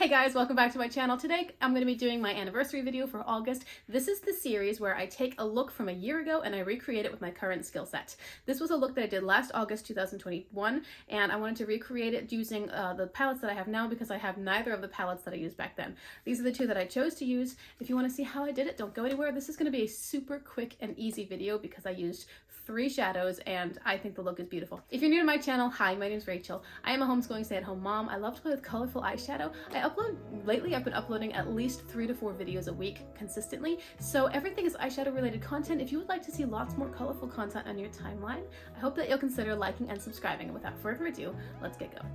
Hey guys, welcome back to my channel. Today I'm going to be doing my anniversary video for August. This is the series where I take a look from a year ago and I recreate it with my current skill set. This was a look that I did last August 2021 and I wanted to recreate it using the palettes that I have now because I have neither of the palettes that I used back then. These are the two that I chose to use. If you want to see how I did it, don't go anywhere. This is going to be a super quick and easy video because I used 3 shadows and I think the look is beautiful. If you're new to my channel, hi, my name is Rachel. I am a homeschooling stay-at-home mom. I love to play with colorful eyeshadow. Lately I've been uploading at least 3 to 4 videos a week consistently, so everything is eyeshadow related content. If you would like to see lots more colorful content on your timeline, I hope that you'll consider liking and subscribing. And without further ado, let's get going.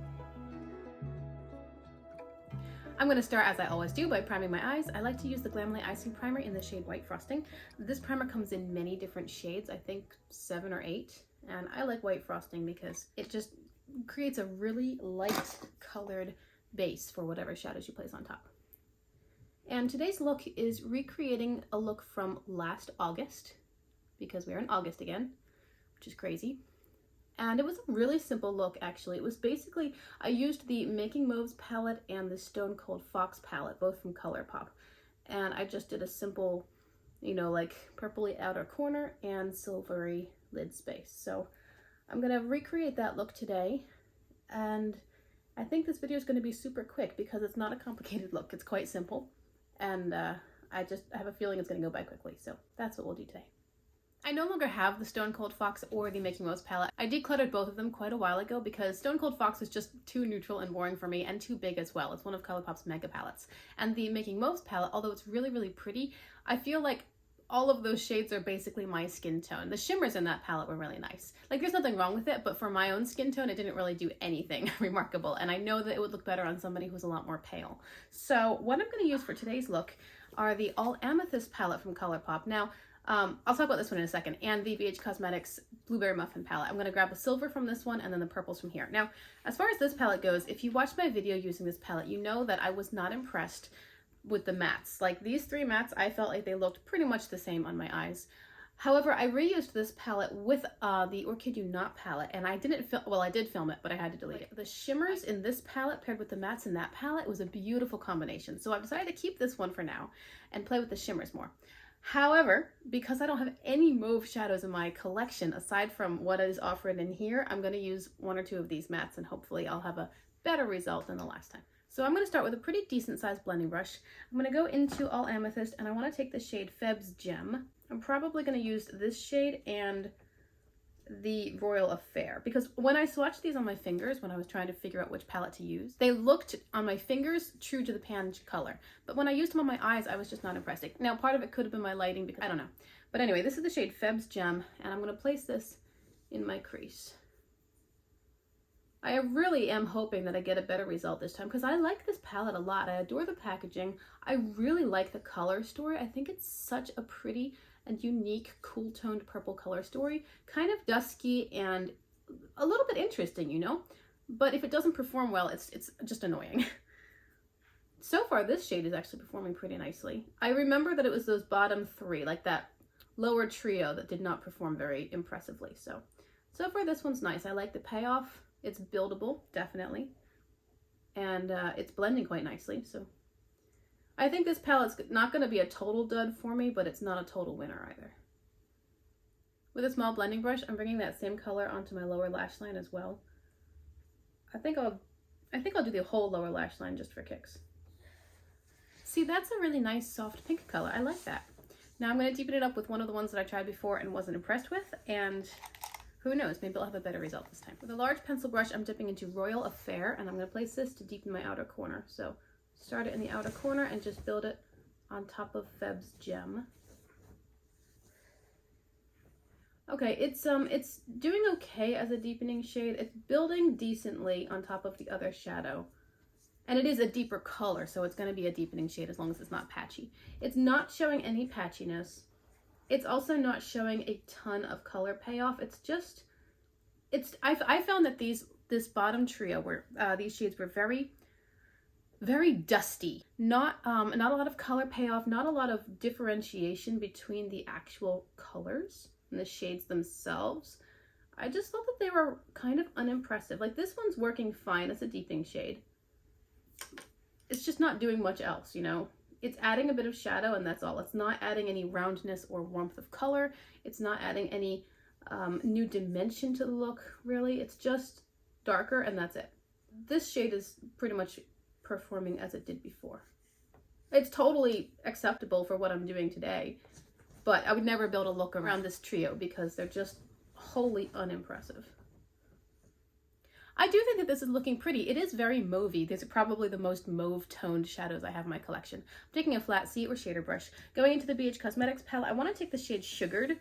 I'm going to start, as I always do, by priming my eyes. I like to use the Glamlite Icing Primer in the shade White Frosting. This primer comes in many different shades, I think 7 or 8, and I like White Frosting because it just creates a really light colored base for whatever shadows you place on top. And today's look is recreating a look from last August, because we're in August again, which is crazy. And it was a really simple look, actually. It was basically, I used the Making Mauves palette and the Stone Cold Fox palette, both from ColourPop. And I just did a simple, you know, like purpley outer corner and silvery lid space. So I'm gonna recreate that look today. And I think this video is going to be super quick because it's not a complicated look. It's quite simple. And I have a feeling it's going to go by quickly. So that's what we'll do today. I no longer have the Stone Cold Fox or the Making Mauves palette. I decluttered both of them quite a while ago because Stone Cold Fox was just too neutral and boring for me and too big as well. It's one of ColourPop's mega palettes. And the Making Mauves palette, although it's really, really pretty, I feel like all of those shades are basically my skin tone. The shimmers in that palette were really nice. Like, there's nothing wrong with it, but for my own skin tone, it didn't really do anything remarkable. And I know that it would look better on somebody who's a lot more pale. So what I'm going to use for today's look are the All Amethyst palette from ColourPop. Now, I'll talk about this one in a second, and the BH Cosmetics Blueberry Muffin palette. I'm going to grab a silver from this one and then the purples from here. Now, as far as this palette goes, if you watched my video using this palette, you know that I was not impressed with the mattes. Like, these 3 mattes, I felt like they looked pretty much the same on my eyes. However, I reused this palette with the Orchid You Not palette, and I didn't film, well, I did film it, but I had to delete it. The shimmers in this palette paired with the mattes in that palette was a beautiful combination. So I've decided to keep this one for now and play with the shimmers more. However, because I don't have any mauve shadows in my collection, aside from what is offered in here, I'm going to use 1 or 2 of these mattes, and hopefully I'll have a better result than the last time. So I'm going to start with a pretty decent sized blending brush. I'm going to go into All Amethyst and I want to take the shade Feb's Gem. I'm probably going to use this shade and the Royal Affair because when I swatched these on my fingers when I was trying to figure out which palette to use, they looked on my fingers true to the pan color. But when I used them on my eyes, I was just not impressed. Now, part of it could have been my lighting because I don't know. But anyway, this is the shade Feb's Gem and I'm going to place this in my crease. I really am hoping that I get a better result this time because I like this palette a lot. I adore the packaging. I really like the color story. I think it's such a pretty and unique, cool toned purple color story. Kind of dusky and a little bit interesting, you know? But if it doesn't perform well, it's just annoying. So far, this shade is actually performing pretty nicely. I remember that it was those bottom 3, like that lower trio, that did not perform very impressively. So far this one's nice. I like the payoff. It's buildable, definitely, and it's blending quite nicely, so I think this palette's not going to be a total dud for me, but it's not a total winner either. With a small blending brush, I'm bringing that same color onto my lower lash line as well. I think I'll do the whole lower lash line just for kicks. See, that's a really nice soft pink color. I like that. Now I'm going to deepen it up with one of the ones that I tried before and wasn't impressed with, and who knows, maybe I'll have a better result this time. With a large pencil brush, I'm dipping into Royal Affair, and I'm going to place this to deepen my outer corner. So start it in the outer corner and just build it on top of Feb's Gem. Okay, it's doing okay as a deepening shade. It's building decently on top of the other shadow. And it is a deeper color, so it's going to be a deepening shade as long as it's not patchy. It's not showing any patchiness. It's also not showing a ton of color payoff. I found that this bottom trio were these shades were very, very dusty. Not a lot of color payoff, not a lot of differentiation between the actual colors and the shades themselves. I just thought that they were kind of unimpressive. Like, this one's working fine as a deepening shade. it's just not doing much else, you know? It's adding a bit of shadow and that's all. It's not adding any roundness or warmth of color. It's not adding any new dimension to the look, really. It's just darker and that's it. This shade is pretty much performing as it did before. It's totally acceptable for what I'm doing today, but I would never build a look around this trio because they're just wholly unimpressive. I do think that this is looking pretty. It is very mauvey. These are probably the most mauve toned shadows I have in my collection. I'm taking a flat C or shader brush. Going into the BH Cosmetics palette, I want to take the shade Sugared.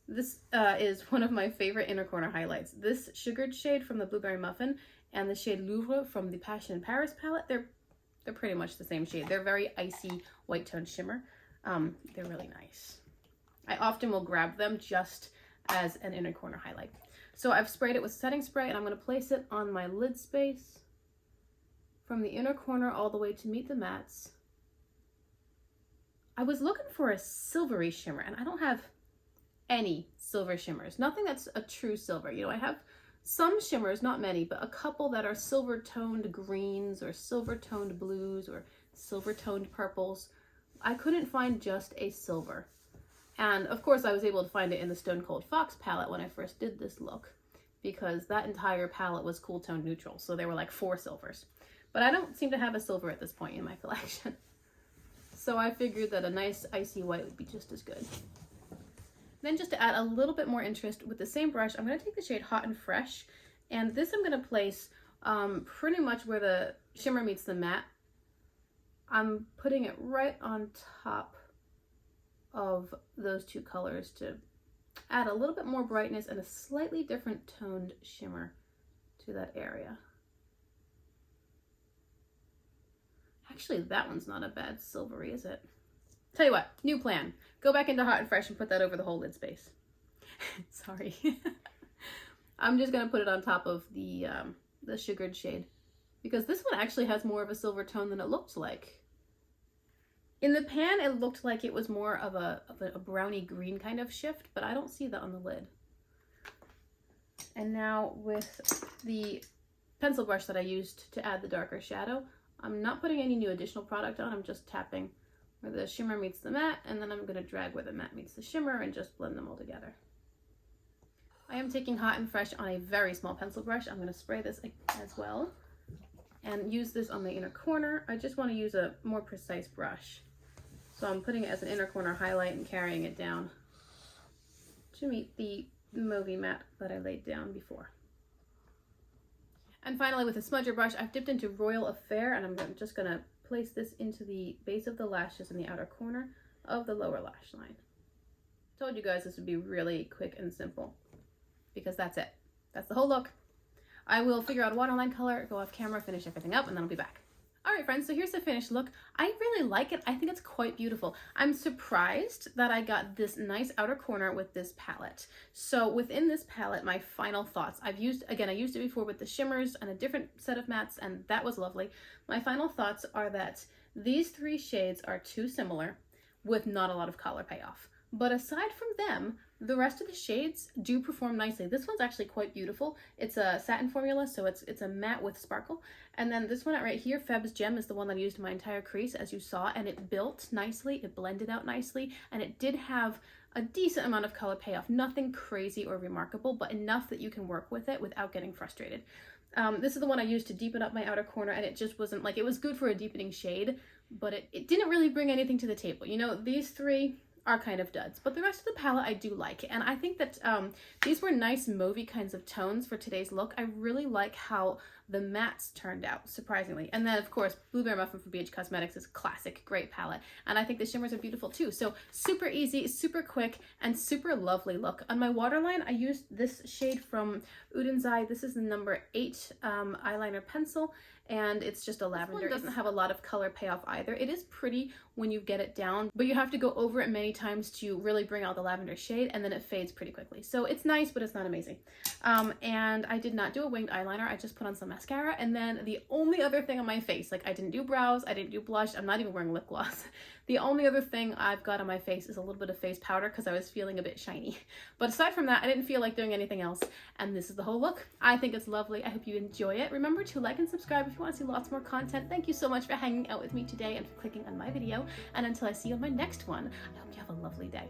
This is one of my favorite inner corner highlights. This Sugared shade from the Blueberry Muffin and the shade Louvre from the Passion in Paris palette, they're pretty much the same shade. They're very icy white toned shimmer. They're really nice. I often will grab them just as an inner corner highlight. So I've sprayed it with setting spray and I'm going to place it on my lid space from the inner corner all the way to meet the mattes. I was looking for a silvery shimmer and I don't have any silver shimmers. Nothing that's a true silver. You know, I have some shimmers, not many, but a couple that are silver toned greens or silver toned blues or silver toned purples. I couldn't find just a silver. And of course I was able to find it in the Stone Cold Fox palette when I first did this look, because that entire palette was cool toned neutral. So there were like 4 silvers, but I don't seem to have a silver at this point in my collection. So I figured that a nice icy white would be just as good. Then just to add a little bit more interest with the same brush, I'm going to take the shade Hot and Fresh, and this I'm going to place pretty much where the shimmer meets the matte. I'm putting it right on top of those 2 colors to add a little bit more brightness and a slightly different toned shimmer to that area. Actually, that one's not a bad silvery, is it? Tell you what, new plan. Go back into Hot and Fresh and put that over the whole lid space. Sorry. I'm just gonna put it on top of the Sugared shade because this one actually has more of a silver tone than it looked like. In the pan, it looked like it was more of a browny green kind of shift, but I don't see that on the lid. And now with the pencil brush that I used to add the darker shadow, I'm not putting any new additional product on, I'm just tapping where the shimmer meets the matte, and then I'm gonna drag where the matte meets the shimmer and just blend them all together. I am taking Hot and Fresh on a very small pencil brush. I'm gonna spray this as well and use this on the inner corner. I just wanna use a more precise brush. So I'm putting it as an inner corner highlight and carrying it down to meet the mauvey matte that I laid down before. And finally, with a smudger brush, I've dipped into Royal Affair, and I'm just going to place this into the base of the lashes in the outer corner of the lower lash line. Told you guys this would be really quick and simple, because that's it. That's the whole look. I will figure out a waterline color, go off camera, finish everything up, and then I'll be back. All right, friends, so here's the finished look. I really like it. I think it's quite beautiful. I'm surprised that I got this nice outer corner with this palette. So within this palette, my final thoughts. I used it before with the shimmers and a different set of mattes, and that was lovely. My final thoughts are that these 3 shades are too similar with not a lot of color payoff. But aside from them, the rest of the shades do perform nicely. This one's actually quite beautiful. It's a satin formula, so it's a matte with sparkle. And then this one right here, Feb's Gem, is the one that I used in my entire crease, as you saw, and it built nicely, it blended out nicely, and it did have a decent amount of color payoff. Nothing crazy or remarkable, but enough that you can work with it without getting frustrated. This is the one I used to deepen up my outer corner, and it just wasn't, like, it was good for a deepening shade, but it didn't really bring anything to the table. You know, these 3 are kind of duds, but the rest of the palette I do like, and I think that these were nice mauvey kinds of tones for today's look. I really like how the mattes turned out, surprisingly. And then of course Blueberry Muffin from BH Cosmetics is a classic, great palette, and I think the shimmers are beautiful too. So super easy, super quick, and super lovely look. On my waterline, I used this shade from Udenzai. This is the number 8 eyeliner pencil, and it's just a lavender. It doesn't have a lot of color payoff either. It is pretty when you get it down, but you have to go over it many times to really bring out the lavender shade, and then it fades pretty quickly. So it's nice, but it's not amazing. And I did not do a winged eyeliner. I just put on some mascara mascara, and then the only other thing on my face, like I didn't do brows, I didn't do blush, I'm not even wearing lip gloss. The only other thing I've got on my face is a little bit of face powder because I was feeling a bit shiny. But aside from that, I didn't feel like doing anything else, and this is the whole look. I think it's lovely. I hope you enjoy it. Remember to like and subscribe if you want to see lots more content. Thank you so much for hanging out with me today and for clicking on my video, and until I see you on my next one, I hope you have a lovely day.